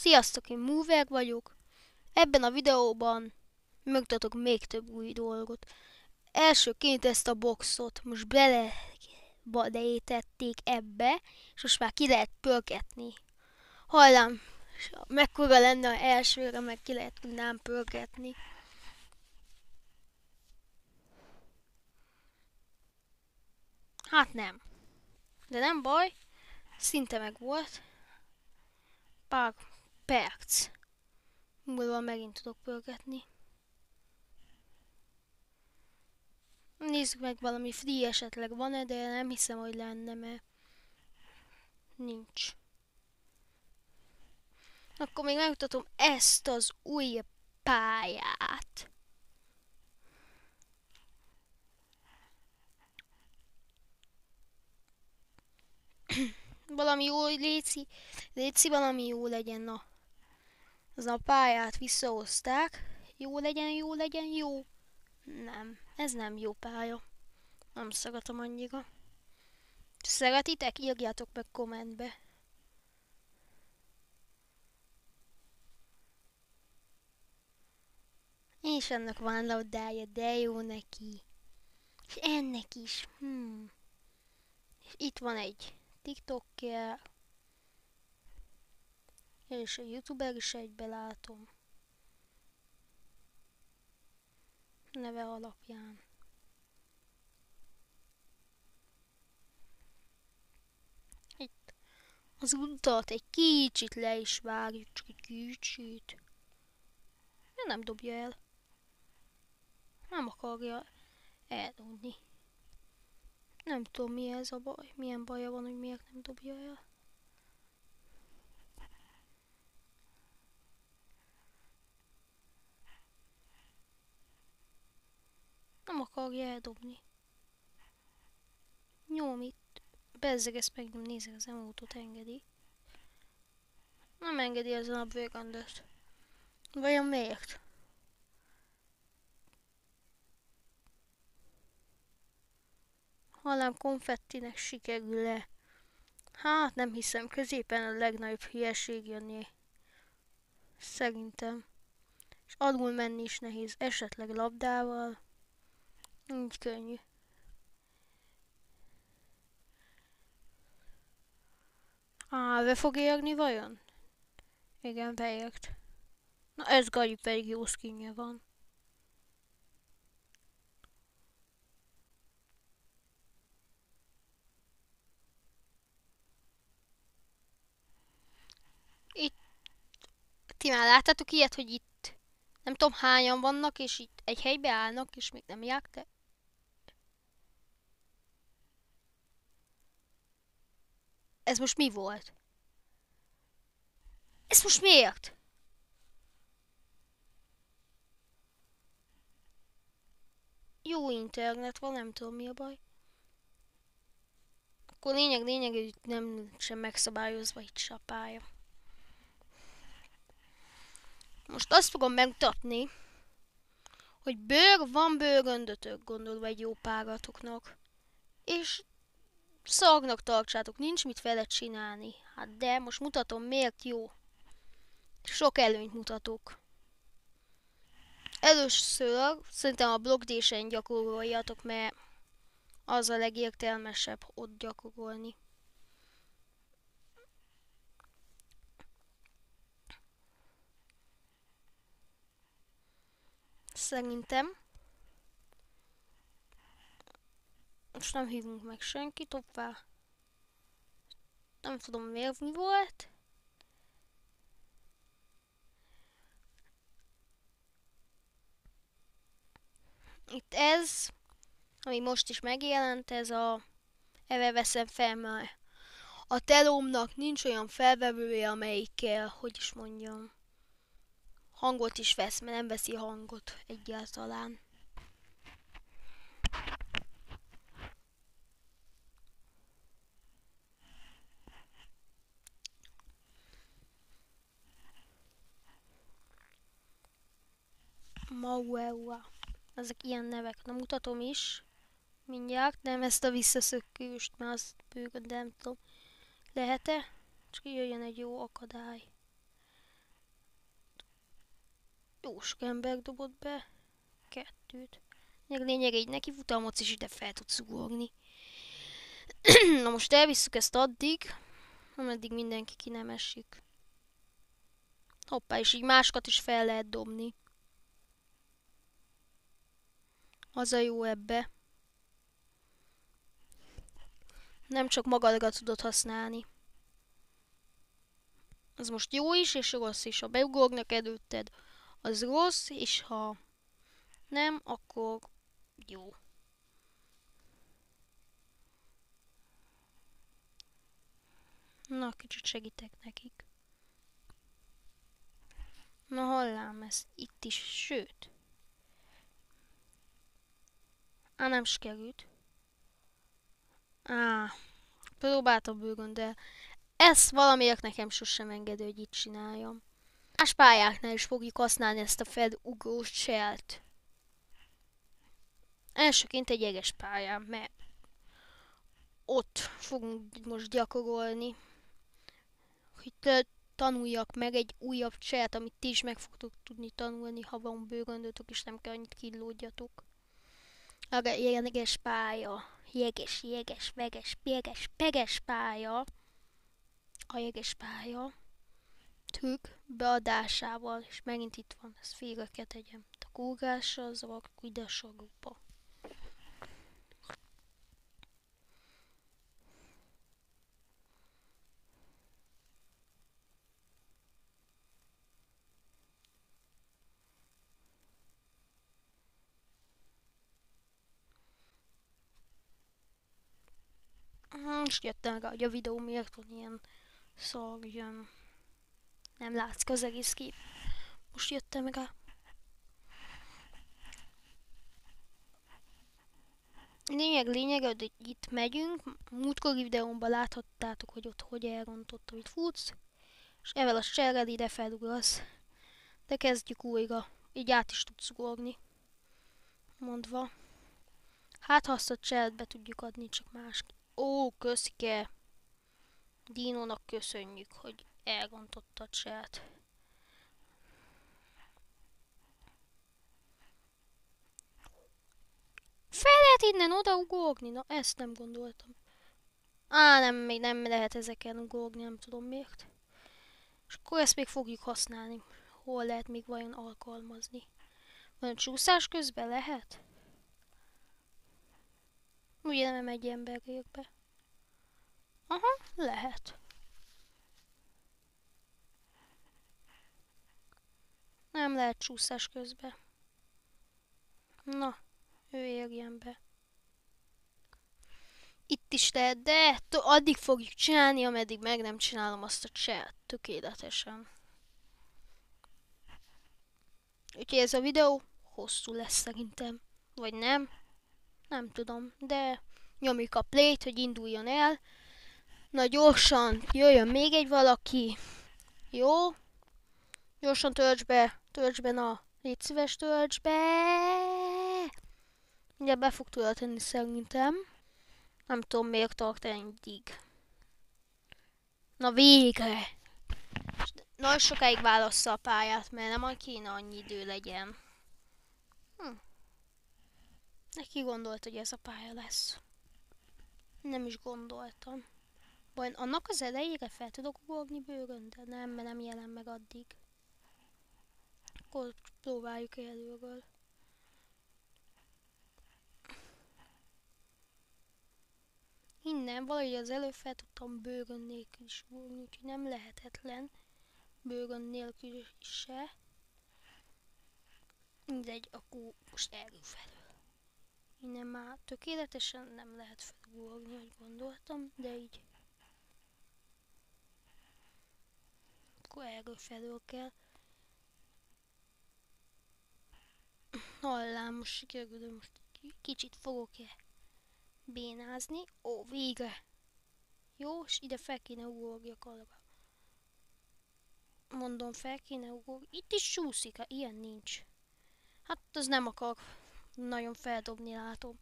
Sziasztok, én Mover vagyok. Ebben a videóban megmutatok még több új dolgot. Elsőként ezt a boxot most beleétették ebbe, és most már ki lehet pörgetni. Hajlám, mekkora lenne a elsőre, meg ki lehet tudnám pörgetni. Hát nem. De nem baj, szinte meg volt. Pár perc múlva megint tudok pörgetni. Nézzük meg, valami free esetleg van-e, de nem hiszem, hogy lenne, mert nincs. Akkor még megmutatom ezt az új pályát. Valami jó, léci, valami jó legyen, na. Az a pályát visszahozták. Jó legyen, jó legyen, jó. Nem, ez nem jó pálya. Nem szeretem annyira. Szeretitek? Írjátok meg kommentbe. És ennek van labdája, de jó neki. És ennek is. És itt van egy TikToker. És a YouTuber is egybe látom. Neve alapján. Itt az utat egy kicsit le is vágjuk, csak egy kicsit. Nem dobja el. Nem akarja eldobni. Nem tudom, mi ez a baj. Milyen baja van, hogy miért nem dobja el. Nem akarja eldobni. Nyom itt. Bezzeg, ezt meg nem nézek, az emótot engedi. Nem engedi ezen a bőgöndöt. Vajon miért? Hallám, konfettinek sikerül le. Hát nem hiszem, középen a legnagyobb hülyeség jönni. Szerintem. És alul menni is nehéz, esetleg labdával. Így könnyű. Be fog érni vajon? Igen, beért. Na ez Gagyi pedig jó skinje van. Itt, ti már láttátok ilyet, hogy itt nem tudom hányan vannak, és itt egy helybe állnak, és még nem jártak. Ez most mi volt? Ez most miért? Jó internet van, nem tudom mi a baj. Akkor lényeg, hogy nem sem megszabályozva itt se a pálya. Most azt fogom megmutatni, hogy van bőröndötök, gondolva egy jó páratoknak. És szarnak tartsátok, nincs mit vele csinálni. Hát de most mutatom, miért jó. Sok előnyt mutatok. Először szerintem a blokkdésen gyakoroljatok, mert az a legértelmesebb ott gyakorolni. Szerintem. Most nem hívunk meg senkit, hoppá. Nem tudom miért mi volt. Itt ez, ami most is megjelent, ez a Eve veszem fel, mert a telómnak nincs olyan felvevője, amelyikkel, hogy is mondjam, hangot is vesz, mert nem veszi hangot egyáltalán. Maueua. Ezek ilyen nevek. Na mutatom is. Mindjárt. Nem ezt a visszaszökőst, mert azt bőgöd, de nem tudom. Lehet-e? Csak jöjjön egy jó akadály. Jó sok ember dobott be. 2-t. Lényeg egy neki futamot is ide fel tudsz ugorni. Na most elvisszük ezt addig, ameddig mindenki ki nem esik. Hoppá, és így másokat is fel lehet dobni. Az a jó ebbe. Nem csak magadra tudod használni. Az most jó is, és rossz is. Ha beugornak előtted, az rossz, és ha nem, akkor jó. Na, kicsit segítek nekik. Na, hallám ezt itt is, sőt. Nem sikerült. Próbáltam bőgön, de ezt valamiért nekem sosem engedő, hogy itt csináljam. Más pályáknál is fogjuk használni ezt a felugrós cselt. Elsőként egy jeges pályán, mert ott fogunk most gyakorolni, hogy tanuljak meg egy újabb cselt, amit ti is meg fogtok tudni tanulni, ha van bőgöndötök, és nem kell annyit killódjatok. A jeges pálya. Jeges pálya. A jeges pálya. Trükk beadásával, és megint itt van, ezt félre kell tegyem. A kúrással zavak ide a sarokba. Most jöttem rá, hogy a videó miért van ilyen szar jön. Nem látszik az egész kép. Most jöttem rá. Lényeg, hogy itt megyünk. Múltkori videómban láthattátok, hogy ott hogy elrontottam, itt futsz. És ezzel a cserrel ide felugrasz. De kezdjük újra. Így át is tudsz ugorni. Mondva. Hát ha azt a cserret be tudjuk adni, csak más. Ó, köszike. Dinónak köszönjük, hogy elrontotta a cserret. Fel lehet innen odaugorni? Na, ezt nem gondoltam. Nem, még nem lehet ezeken ugorni, nem tudom miért. És akkor ezt még fogjuk használni. Hol lehet még vajon alkalmazni? Van csúszás közben lehet? Ugye nem egy emberekbe. Aha, lehet. Nem lehet csúszás közben. Na, ő érjen be. Itt is lehet, de addig fogjuk csinálni, ameddig meg nem csinálom azt a cselt tökéletesen. Úgyhogy ez a videó hosszú lesz szerintem. Vagy nem. Nem tudom, de nyomjuk a play-t, hogy induljon el. Na gyorsan, jöjjön még egy valaki. Jó? Gyorsan tölts be, na. Légy szíves, tölts be. Ugye be fog tölteni szerintem. Nem tudom miért tart ennyig. Na végre! Nagyon sokáig válassza a pályát, mert nem kéne annyi idő legyen. Neki gondolt, hogy ez a pálya lesz. Nem is gondoltam. Vajon annak az elejére fel tudok ugorni bőrön, de nem, mert nem jelen meg addig. Akkor próbáljuk előről. Innen valahogy az előbb fel tudtam bőrön nélkül is ugorni, úgyhogy nem lehetetlen bőrön nélkül se. Mindegy, akkor most erről felül. Innen már tökéletesen nem lehet felugorni, hogy gondoltam, de így. Akkor erről felül kell. Hallám, most sikerül, most kicsit fogok-e bénázni. Ó, végre! Jó, és ide fel kéne ugorjak arra. Mondom, fel kéne ugorni. Itt is csúszik, ilyen nincs. Hát az nem akar nagyon feldobni, látom.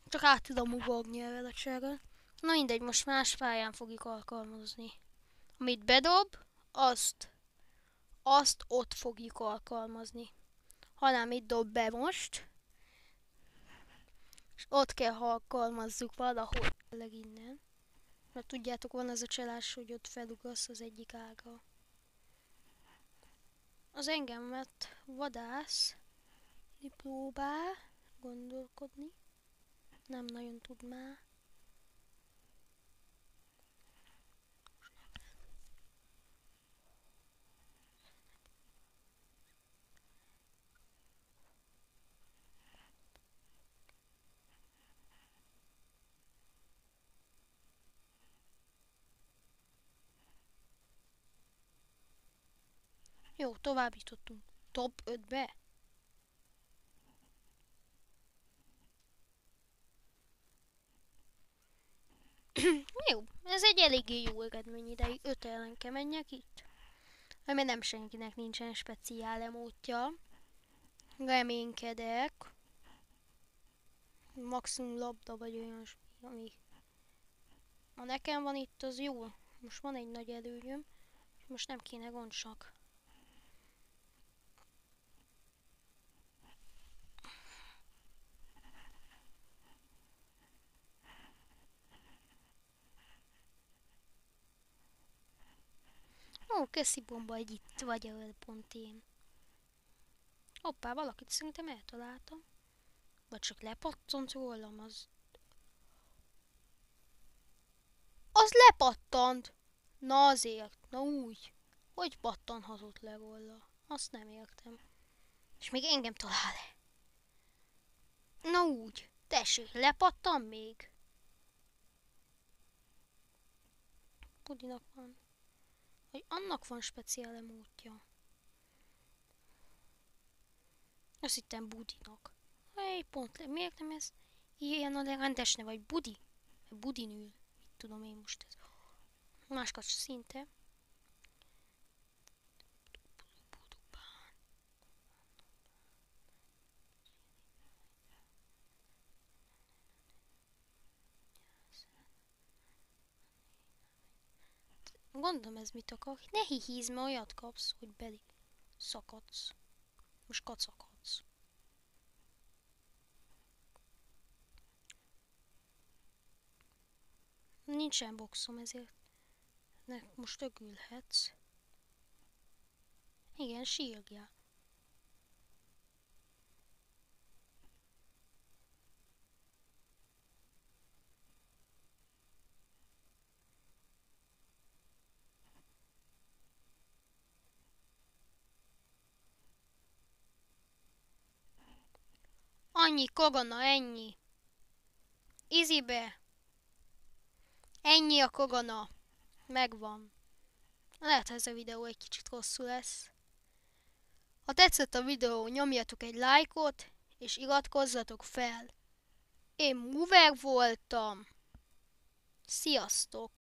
Csak át tudom ugorni ezzel a cserrel. Na mindegy, most más pályán fogjuk alkalmazni. Amit bedob, azt azt ott fogjuk alkalmazni. Hanem itt dob be most. És ott kell alkalmazzuk valahol innen. Mert tudjátok, van az a csalás, hogy ott felugasz az egyik ága. Az engemet vadász próbál gondolkodni. Nem nagyon tud már. Jó, tovább jutottunk. Top 5-be. Jó, ez egy eléggé jó eredmény ideig. 5 ellen kell menjek itt. Mert nem senkinek nincsen speciál emótja. Reménykedek. Maximum labda vagy olyan, ami... Ha nekem van itt, az jó. Most van egy nagy előnyöm. Most nem kéne gond csak. Ó, köszi bomba, hogy itt vagy, ahol pont én. Hoppá, valakit szerintem eltaláltam. Vagy csak lepattant rólam, az... Az lepattant! Na azért, na úgy. Hogy pattanhatott le róla? Azt nem értem. És még engem talál-e? Na úgy. Tessék, lepattan még? Budinak van. Vagy annak van speciál emótja. Azt hittem Budinak. Hey, pont miért nem ez? Ilyen a rendesne, vagy Budi? Budin ül. Mit tudom én most ez. Máskat szinte. Gondolom ez mit akar. Ne hihízz, mert olyat kapsz, hogy beli szakadsz. Most kacakadsz. Nincsen boxom, ezért most ögülhetsz. Igen, sírjál. Annyi korona, ennyi. Izibe. Ennyi a korona. Megvan. Lehet, ez a videó egy kicsit hosszú lesz. Ha tetszett a videó, nyomjatok egy lájkot, és iratkozzatok fel. Én Mover voltam. Sziasztok!